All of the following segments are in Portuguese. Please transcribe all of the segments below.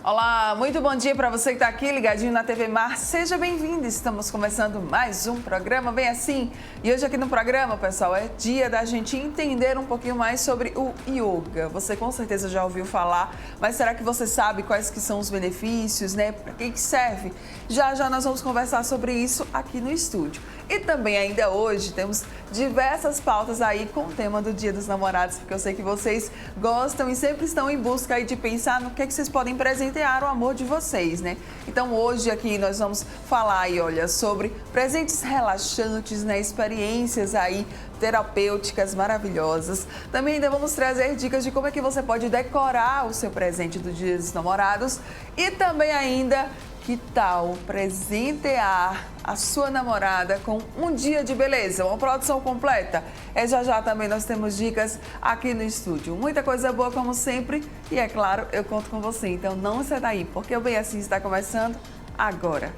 Olá, muito bom dia para você que está aqui ligadinho na TV Mar. Seja bem-vindo, estamos começando mais um programa Bem Assim. E hoje aqui no programa, pessoal, é dia da gente entender um pouquinho mais sobre o yoga. Você com certeza já ouviu falar, mas será que você sabe quais que são os benefícios, né? Para que serve? Já nós vamos conversar sobre isso aqui no estúdio. E também ainda hoje temos diversas pautas aí com o tema do Dia dos Namorados, porque eu sei que vocês gostam e sempre estão em busca aí de pensar no que vocês podem presentear o amor de vocês, né? Então hoje aqui nós vamos falar aí, olha, sobre presentes relaxantes, né? Experiências aí terapêuticas maravilhosas. Também ainda vamos trazer dicas de como é que você pode decorar o seu presente do Dia dos Namorados e também ainda que tal presentear a sua namorada com um dia de beleza, uma produção completa? Já também nós temos dicas aqui no estúdio. Muita coisa boa como sempre e é claro, eu conto com você. Então não sai daí, porque o Bem Assim está começando agora.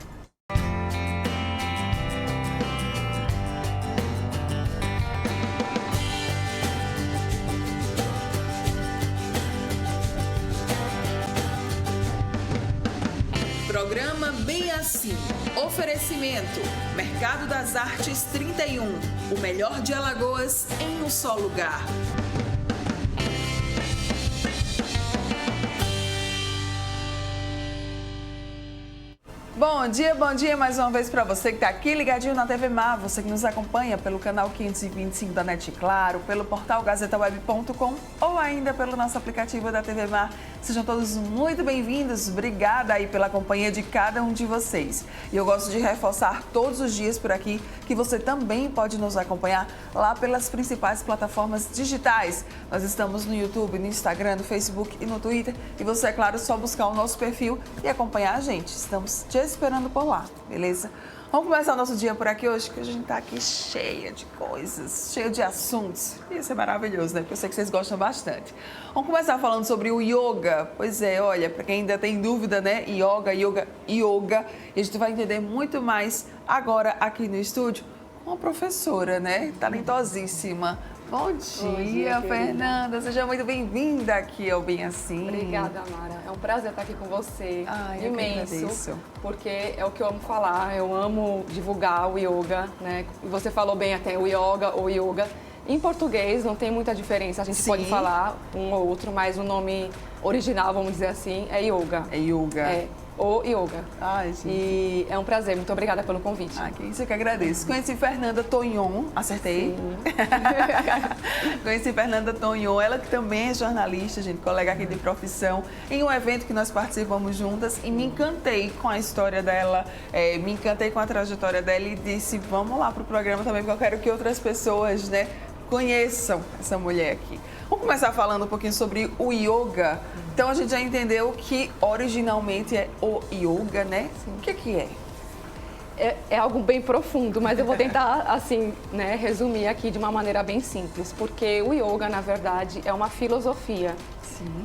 Programa Bem Assim. Oferecimento: Mercado das Artes 31. O melhor de Alagoas em um só lugar. Bom dia mais uma vez para você que está aqui ligadinho na TV Mar, você que nos acompanha pelo canal 525 da NET Claro, pelo portal gazetaweb.com ou ainda pelo nosso aplicativo da TV Mar. Sejam todos muito bem-vindos, obrigada aí pela companhia de cada um de vocês. E eu gosto de reforçar todos os dias por aqui que você também pode nos acompanhar lá pelas principais plataformas digitais. Nós estamos no YouTube, no Instagram, no Facebook e no Twitter e você, é claro, só buscar o nosso perfil e acompanhar a gente. Estamos te esperando por lá, beleza? Vamos começar o nosso dia por aqui hoje, que a gente tá aqui cheia de coisas, cheia de assuntos. Isso é maravilhoso, né? Porque eu sei que vocês gostam bastante. Vamos começar falando sobre o yoga. Pois é, olha, para quem ainda tem dúvida, né? Yoga. E a gente vai entender muito mais agora aqui no estúdio com uma professora, né? Talentosíssima. Bom dia, Fernanda. Seja muito bem-vinda aqui ao Bem Assim. Obrigada, Mara. É um prazer estar aqui com você. Imenso. Porque é o que eu amo falar. Eu amo divulgar o yoga, né? E você falou bem até o yoga ou yoga. Em português não tem muita diferença. A gente pode falar um ou outro, mas o nome original, vamos dizer assim, é yoga. É yoga. É. O yoga. Ai, gente. E é um prazer, muito obrigada pelo convite. Que isso eu que agradeço. Conheci Fernanda Tonhon, acertei? Sim. Conheci Fernanda Tonhon, ela que também é jornalista, gente, colega aqui de profissão, em um evento que nós participamos juntas e me encantei com a história dela, me encantei com a trajetória dela e disse, vamos lá pro programa também, porque eu quero que outras pessoas, né, conheçam essa mulher aqui. Vamos começar falando um pouquinho sobre o yoga. Então a gente já entendeu que originalmente é o yoga, né? Sim. O que é? É algo bem profundo, mas eu vou tentar, assim, né, resumir aqui de uma maneira bem simples, porque o yoga, na verdade, é uma filosofia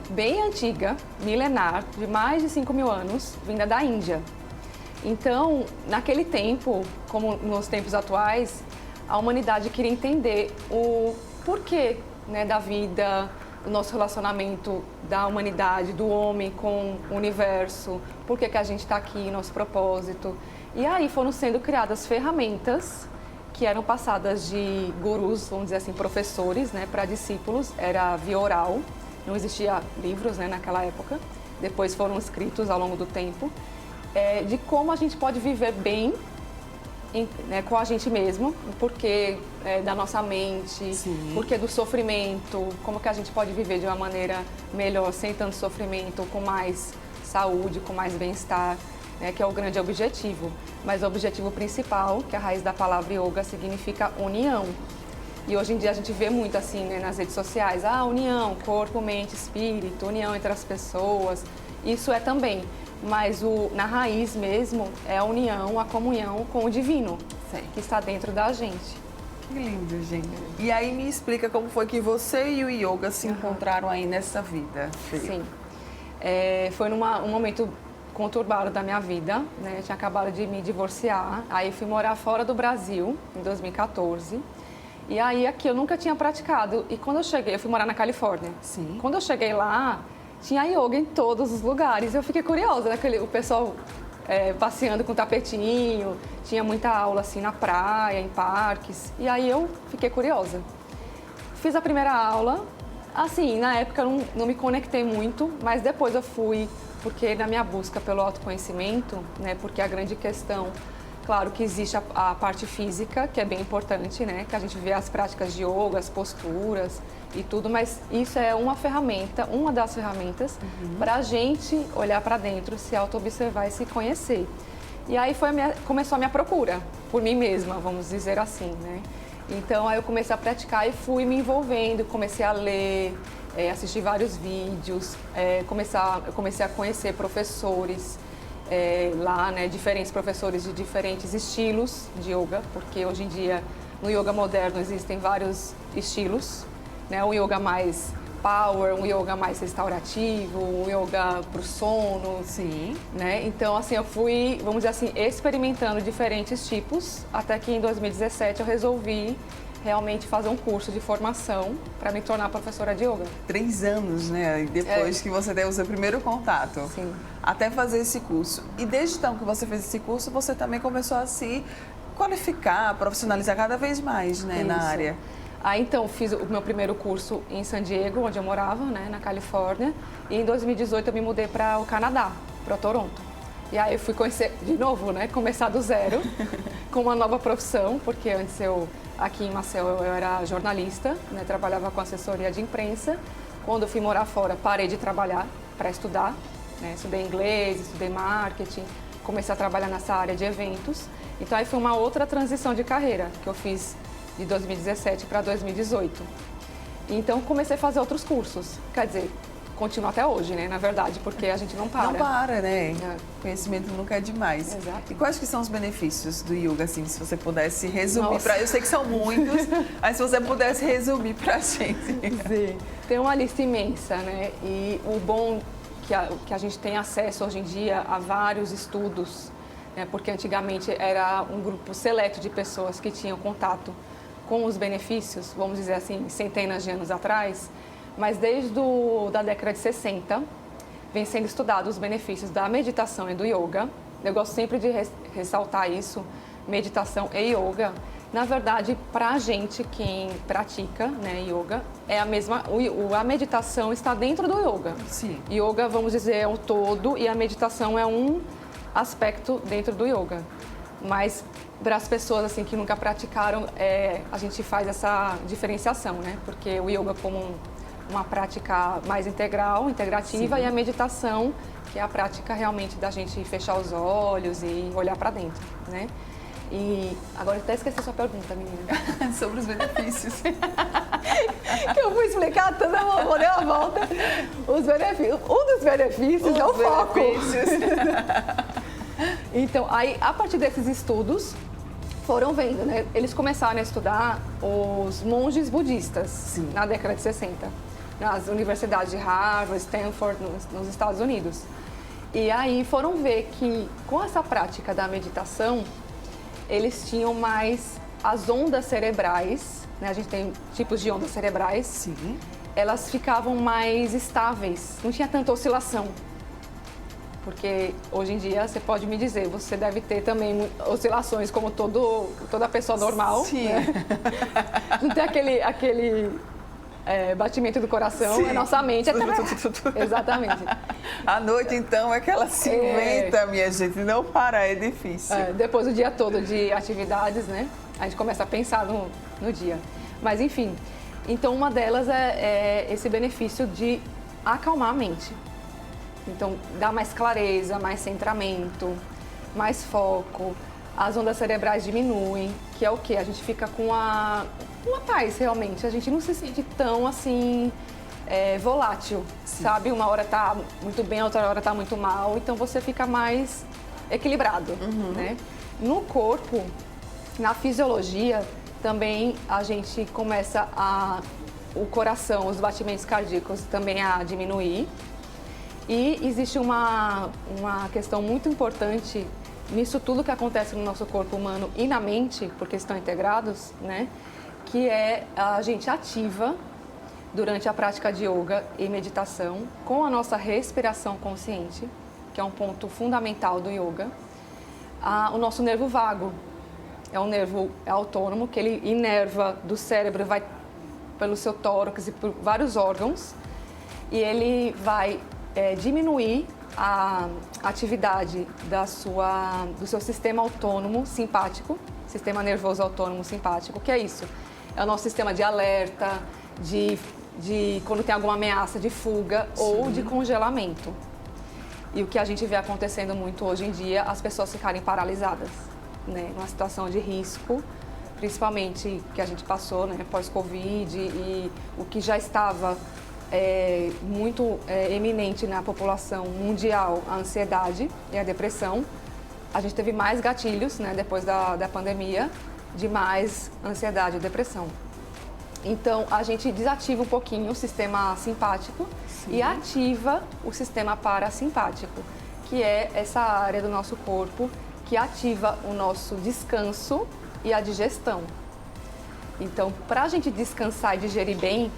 bem antiga, milenar, de mais de 5.000 anos, vinda da Índia. Então, naquele tempo, como nos tempos atuais, a humanidade queria entender o porquê, né, da vida, do nosso relacionamento da humanidade, do homem com o universo, por que a gente está aqui, nosso propósito. E aí foram sendo criadas ferramentas que eram passadas de gurus, vamos dizer assim, professores, né, para discípulos. Era via oral, não existia livros, né, naquela época. Depois foram escritos ao longo do tempo, de como a gente pode viver bem, né, com a gente mesmo, porque da nossa mente, porque do sofrimento, como que a gente pode viver de uma maneira melhor, sem tanto sofrimento, com mais saúde, com mais bem-estar, né, que é o grande objetivo. Mas o objetivo principal, que a raiz da palavra yoga significa união. E hoje em dia a gente vê muito assim, né, nas redes sociais, união, corpo, mente, espírito, união entre as pessoas, isso é também. Mas na raiz mesmo é a união, a comunhão com o divino, que está dentro da gente. Que lindo, gente. E aí me explica como foi que você e o yoga se encontraram aí nessa vida. Sim. Foi um momento conturbado da minha vida, né? Eu tinha acabado de me divorciar, aí fui morar fora do Brasil em 2014. E aí aqui eu nunca tinha praticado. E quando eu cheguei, eu fui morar na Califórnia. Sim. Quando eu cheguei lá, tinha yoga em todos os lugares. Eu fiquei curiosa, né? O pessoal passeando com tapetinho, tinha muita aula assim na praia, em parques. E aí eu fiquei curiosa. Fiz a primeira aula, assim, na época eu não me conectei muito, mas depois eu fui, porque na minha busca pelo autoconhecimento, né? Porque a grande questão, claro que existe a parte física, que é bem importante, né? Que a gente vê as práticas de yoga, as posturas e tudo, mas isso é uma ferramenta, uma das ferramentas para a gente olhar para dentro, se auto-observar e se conhecer. E aí começou a minha procura por mim mesma, vamos dizer assim, né? Então aí eu comecei a praticar e fui me envolvendo, comecei a ler, assistir vários vídeos, comecei a conhecer professores lá, né? Diferentes professores de diferentes estilos de yoga, porque hoje em dia no yoga moderno existem vários estilos, né? Um yoga mais power, um yoga mais restaurativo, um yoga para o sono. Sim. Né? Então, assim, eu fui, vamos dizer assim, experimentando diferentes tipos, até que em 2017 eu resolvi realmente fazer um curso de formação para me tornar professora de yoga. 3 anos, né? E depois que você deu o seu primeiro contato. Sim. Até fazer esse curso. E desde então que você fez esse curso, você também começou a se qualificar, profissionalizar cada vez mais, né, na área. Aí, então, fiz o meu primeiro curso em San Diego, onde eu morava, né, na Califórnia. E em 2018 eu me mudei para o Canadá, para Toronto. E aí eu fui conhecer, de novo, né, começar do zero, com uma nova profissão, porque antes aqui em Maceió, eu era jornalista, né, trabalhava com assessoria de imprensa. Quando eu fui morar fora, parei de trabalhar para estudar, né, estudei inglês, estudei marketing, comecei a trabalhar nessa área de eventos. Então aí foi uma outra transição de carreira que eu fiz de 2017 para 2018. Então comecei a fazer outros cursos, quer dizer, continuo até hoje, né, na verdade, porque a gente não para. Não para, né? Conhecimento nunca é demais. Exato. E quais que são os benefícios do yoga, assim, se você pudesse resumir para... Eu sei que são muitos, mas se você pudesse resumir para a gente. Sim. Tem uma lista imensa, né? E o bom que a gente tem acesso hoje em dia a vários estudos, né? Porque antigamente era um grupo seleto de pessoas que tinham contato com os benefícios, vamos dizer assim, centenas de anos atrás, mas desde da década de 60 vem sendo estudados os benefícios da meditação e do yoga. Eu gosto sempre de ressaltar isso, meditação e yoga. Na verdade, para a gente, quem pratica, né, yoga, é a mesma, a meditação está dentro do yoga. Sim. Yoga, vamos dizer, é um todo e a meditação é um aspecto dentro do yoga. Mas para as pessoas assim que nunca praticaram, a gente faz essa diferenciação, né? Porque o yoga como uma prática mais integral, integrativa, sim, e a meditação, que é a prática realmente da gente fechar os olhos e olhar para dentro, né? E agora eu até esqueci a sua pergunta, menina. Sobre os benefícios. Que eu vou explicar tudo, eu vou dar uma volta. Os benefícios, um dos benefícios é o foco. Então, aí, a partir desses estudos, foram vendo, né? Eles começaram a estudar os monges budistas, sim, na década de 60, nas universidades de Harvard, Stanford, nos Estados Unidos. E aí foram ver que, com essa prática da meditação, eles tinham mais as ondas cerebrais, né? A gente tem tipos de ondas cerebrais, sim, elas ficavam mais estáveis, não tinha tanta oscilação. Porque hoje em dia, você pode me dizer, você deve ter também oscilações como toda pessoa normal. Sim. Né? Não tem aquele batimento do coração, sim, a nossa mente é exatamente. À noite, então, é que ela se inventa, minha gente, não para, é difícil. Depois do dia todo de atividades, né? A gente começa a pensar no dia. Mas, enfim, então uma delas é esse benefício de acalmar a mente. Então, dá mais clareza, mais centramento, mais foco. As ondas cerebrais diminuem, que é o quê? A gente fica com uma paz, realmente. A gente não se sente tão, assim, volátil, sim, sabe? Uma hora tá muito bem, outra hora tá muito mal. Então, você fica mais equilibrado, uhum, né? No corpo, na fisiologia, também a gente começa o coração, os batimentos cardíacos também a diminuir. E existe uma questão muito importante nisso tudo que acontece no nosso corpo humano e na mente, porque estão integrados, né? Que a gente ativa durante a prática de yoga e meditação com a nossa respiração consciente, que é um ponto fundamental do yoga. O nosso nervo vago é um nervo autônomo que ele inerva do cérebro, vai pelo seu tórax e por vários órgãos, e ele vai diminuir a atividade do seu sistema autônomo simpático, sistema nervoso autônomo simpático. O que é isso? É o nosso sistema de alerta, de quando tem alguma ameaça de fuga ou de congelamento. E o que a gente vê acontecendo muito hoje em dia, as pessoas ficarem paralisadas, né? Numa situação de risco, principalmente que a gente passou, né, pós-Covid, e o que já estava muito eminente na população mundial, a ansiedade e a depressão. A gente teve mais gatilhos, né, depois da pandemia, de mais ansiedade e depressão. Então, a gente desativa um pouquinho o sistema simpático e ativa o sistema parasimpático, que é essa área do nosso corpo que ativa o nosso descanso e a digestão. Então, para a gente descansar e digerir bem,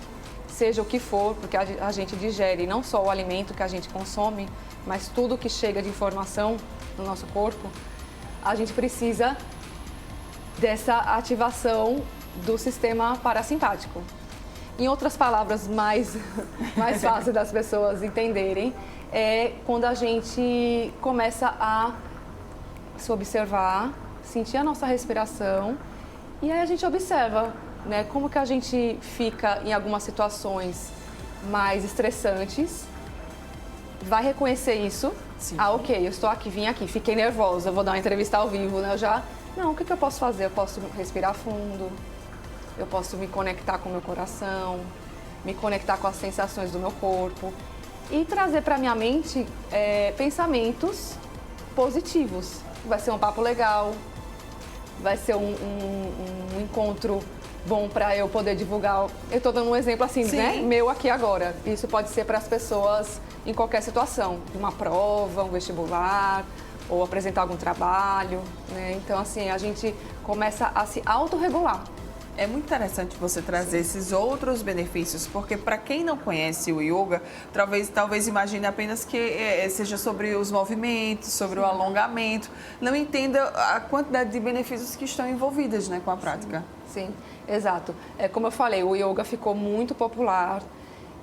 seja o que for, porque a gente digere não só o alimento que a gente consome, mas tudo que chega de informação no nosso corpo, a gente precisa dessa ativação do sistema parasimpático. Em outras palavras mais fáceis das pessoas entenderem, é quando a gente começa a se observar, sentir a nossa respiração, e aí a gente observa, né, como que a gente fica em algumas situações mais estressantes, vai reconhecer isso. Sim. Ok, eu estou aqui, vim aqui, fiquei nervosa, vou dar uma entrevista ao vivo, né? Não, o que eu posso fazer? Eu posso respirar fundo, eu posso me conectar com o meu coração, me conectar com as sensações do meu corpo e trazer para minha mente pensamentos positivos. Vai ser um papo legal, vai ser um encontro bom para eu poder divulgar. Eu estou dando um exemplo assim, né? Meu aqui agora. Isso pode ser para as pessoas em qualquer situação, uma prova, um vestibular, ou apresentar algum trabalho, né? Então, assim, a gente começa a se autorregular. É muito interessante você trazer esses outros benefícios, porque para quem não conhece o yoga, talvez imagine apenas que seja sobre os movimentos, sobre o alongamento, não entenda a quantidade de benefícios que estão envolvidos, né, com a prática. Sim, exato. Como eu falei, o yoga ficou muito popular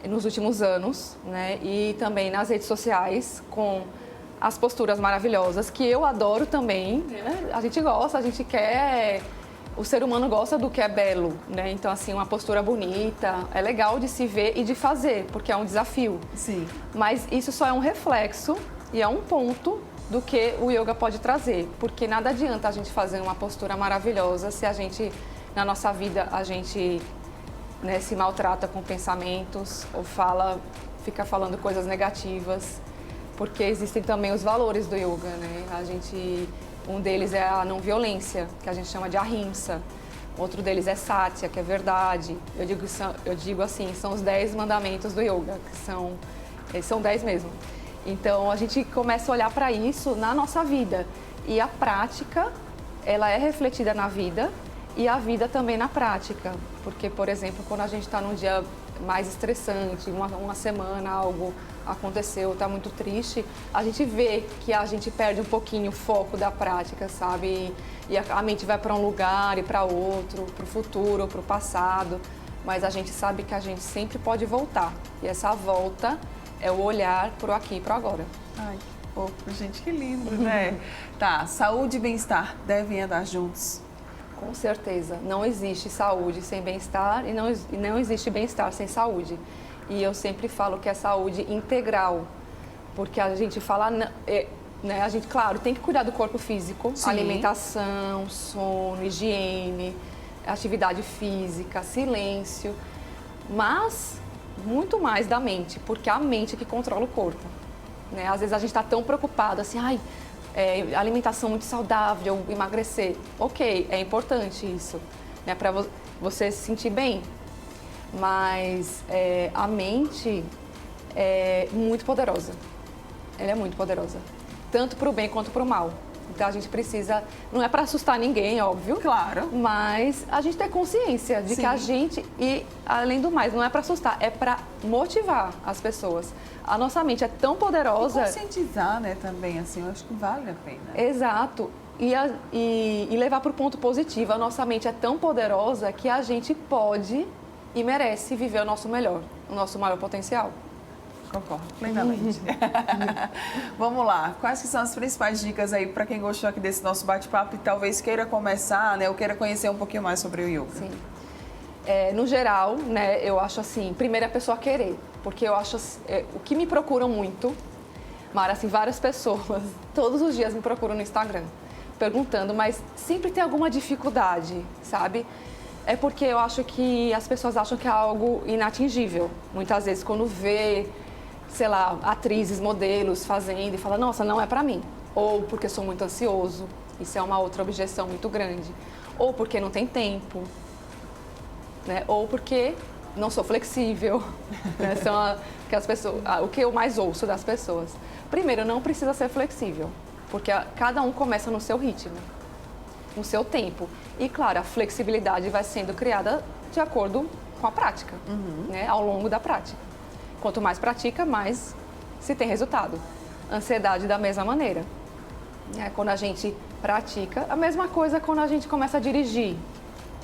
nos últimos anos, né, e também nas redes sociais, com as posturas maravilhosas, que eu adoro também, né? A gente gosta, a gente quer... O ser humano gosta do que é belo, né? Então, assim, uma postura bonita, é legal de se ver e de fazer, porque é um desafio. Sim. Mas isso só é um reflexo e é um ponto do que o yoga pode trazer, porque nada adianta a gente fazer uma postura maravilhosa se a gente, na nossa vida, a gente, né, se maltrata com pensamentos ou fica falando coisas negativas, porque existem também os valores do yoga, né? Um deles é a não violência, que a gente chama de ahimsa. Outro deles é satya, que é verdade. Eu digo assim, são os 10 mandamentos do yoga, eles são 10 mesmo. Então, a gente começa a olhar para isso na nossa vida. E a prática, ela é refletida na vida e a vida também na prática. Porque, por exemplo, quando a gente está num dia mais estressante, uma semana, algo aconteceu, está muito triste, a gente vê que a gente perde um pouquinho o foco da prática, sabe? E a mente vai para um lugar e para outro, para o futuro, para o passado, mas a gente sabe que a gente sempre pode voltar. E essa volta é o olhar para o aqui e para o agora. Ai, que fofo, gente, que lindo, né? Tá, saúde e bem-estar devem andar juntos. Com certeza, não existe saúde sem bem-estar e não existe bem-estar sem saúde. E eu sempre falo que é saúde integral, porque a gente fala, né, a gente, claro, tem que cuidar do corpo físico, sim, alimentação, sono, higiene, atividade física, silêncio, mas muito mais da mente, porque é a mente que controla o corpo, né? Às vezes a gente está tão preocupado assim, alimentação muito saudável, emagrecer. Ok, é importante isso, né, para você se sentir bem. Mas a mente é muito poderosa. Ela é muito poderosa. Tanto para o bem quanto para o mal. Então a gente precisa, não é para assustar ninguém, óbvio. Claro. Mas a gente ter consciência de que a gente, e além do mais, não é para assustar, é para motivar as pessoas. A nossa mente é tão poderosa. E conscientizar, né, também, assim, eu acho que vale a pena. Exato. E levar para o ponto positivo. A nossa mente é tão poderosa que a gente pode e merece viver o nosso melhor, o nosso maior potencial. Concordo plenamente. Vamos lá, quais que são as principais dicas aí para quem gostou aqui desse nosso bate-papo e talvez queira começar, né, ou queira conhecer um pouquinho mais sobre o yoga? Sim. No geral, né, eu acho assim, primeiro é a pessoa querer, porque eu acho, o que me procuram muito, Mara, assim, várias pessoas, todos os dias me procuram no Instagram, perguntando, mas sempre tem alguma dificuldade, sabe? É porque eu acho que as pessoas acham que é algo inatingível, muitas vezes quando vê, sei lá, atrizes, modelos fazendo e fala, nossa, não é pra mim. Ou porque sou muito ansioso, isso é uma outra objeção muito grande. Ou porque não tem tempo, né? Ou porque não sou flexível, né? Que as pessoas, o que eu mais ouço das pessoas. Primeiro, não precisa ser flexível, porque cada um começa no seu ritmo, no seu tempo. E, claro, a flexibilidade vai sendo criada de acordo com a prática, né? Ao longo da prática. Quanto mais pratica, mais se tem resultado. Ansiedade da mesma maneira. Quando a gente pratica, a mesma coisa quando a gente começa a dirigir.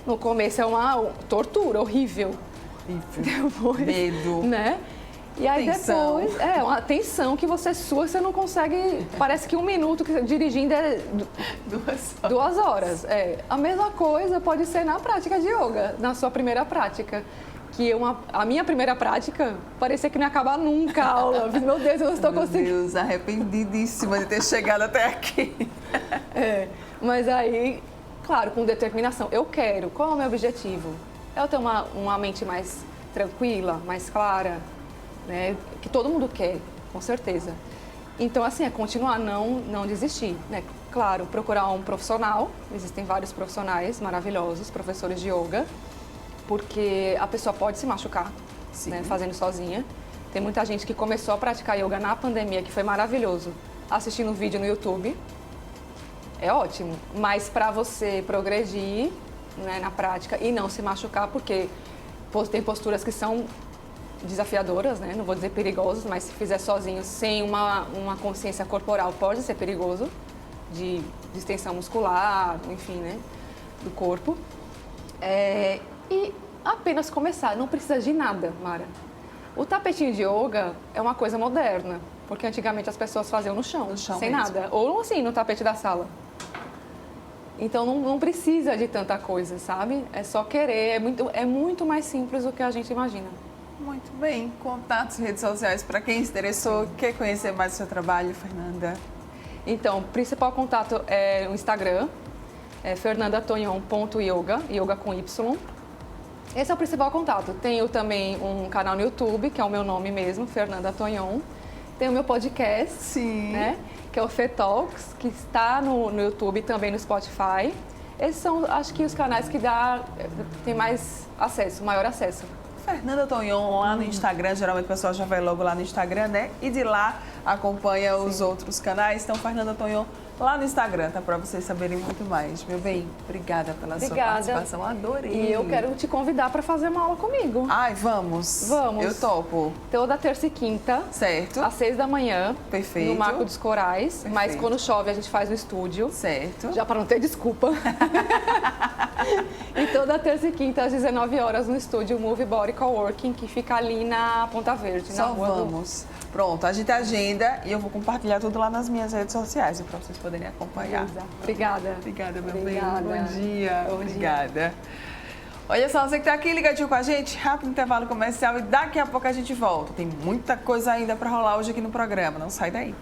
No começo é uma tortura horrível. Depois, medo. Né? E aí tensão. Depois, uma tensão que você sua, você não consegue, parece que 1 minuto que dirigindo é 2 horas. A mesma coisa pode ser na prática de yoga, na sua primeira prática. Que a minha primeira prática parecia que não ia acabar nunca a aula. Meu Deus, eu não estou conseguindo. Meu Deus, arrependidíssima de ter chegado até aqui. Mas aí, claro, com determinação. Eu quero, qual é o meu objetivo? Eu ter uma mente mais tranquila, mais clara, né? Que todo mundo quer, com certeza. Então, assim, é continuar, não desistir, né? Claro, procurar um profissional. Existem vários profissionais maravilhosos, professores de yoga. Porque a pessoa pode se machucar, né, fazendo sozinha. Tem muita gente que começou a praticar yoga na pandemia, que foi maravilhoso, assistindo vídeo no YouTube. É ótimo, mas para você progredir, né, na prática e não se machucar, porque tem posturas que são desafiadoras, né, não vou dizer perigosas, mas se fizer sozinho, sem uma consciência corporal, pode ser perigoso, de extensão muscular, enfim, né, do corpo. E apenas começar, não precisa de nada, Mara. O tapetinho de yoga é uma coisa moderna, porque antigamente as pessoas faziam no chão sem mesmo. nada, ou assim, no tapete da sala. Então não precisa de tanta coisa, sabe? É só querer, é muito mais simples do que a gente imagina. Muito bem, contatos, redes sociais, para quem se interessou, quer conhecer mais do seu trabalho, Fernanda? Então, o principal contato é o Instagram, fernandatonhon.yoga, yoga com Y. Esse é o principal contato. Tenho também um canal no YouTube, que é o meu nome mesmo, Fernanda Tonhon. Tem o meu podcast, né, que é o Fê Talks, que está no YouTube e também no Spotify. Esses são, acho que, os canais que tem mais acesso, maior acesso. Fernanda Tonhon lá no Instagram, geralmente o pessoal já vai logo lá no Instagram, né? E de lá acompanha os outros canais. Então, Fernanda Tonhon lá no Instagram, tá? Para vocês saberem muito mais. Meu bem, obrigada pela sua participação, adorei. E eu quero te convidar para fazer uma aula comigo. Ai, vamos. Vamos. Eu topo. Toda terça e quinta. Certo. Às 6 da manhã. Perfeito. No Marco dos Corais. Perfeito. Mas quando chove a gente faz no estúdio. Certo. Já para não ter desculpa. E toda terça e quinta às 19 horas no estúdio Move Body Coworking, que fica ali na Ponta Verde, na rua vamos. Pronto, a gente agenda e eu vou compartilhar tudo lá nas minhas redes sociais para vocês poderem acompanhar. Obrigada. Obrigada, meu Obrigada. bem. Bom dia. Bom Obrigada. dia. Olha só, você que está aqui ligadinho com a gente, rápido intervalo comercial e daqui a pouco a gente volta. Tem muita coisa ainda para rolar hoje aqui no programa, não sai daí.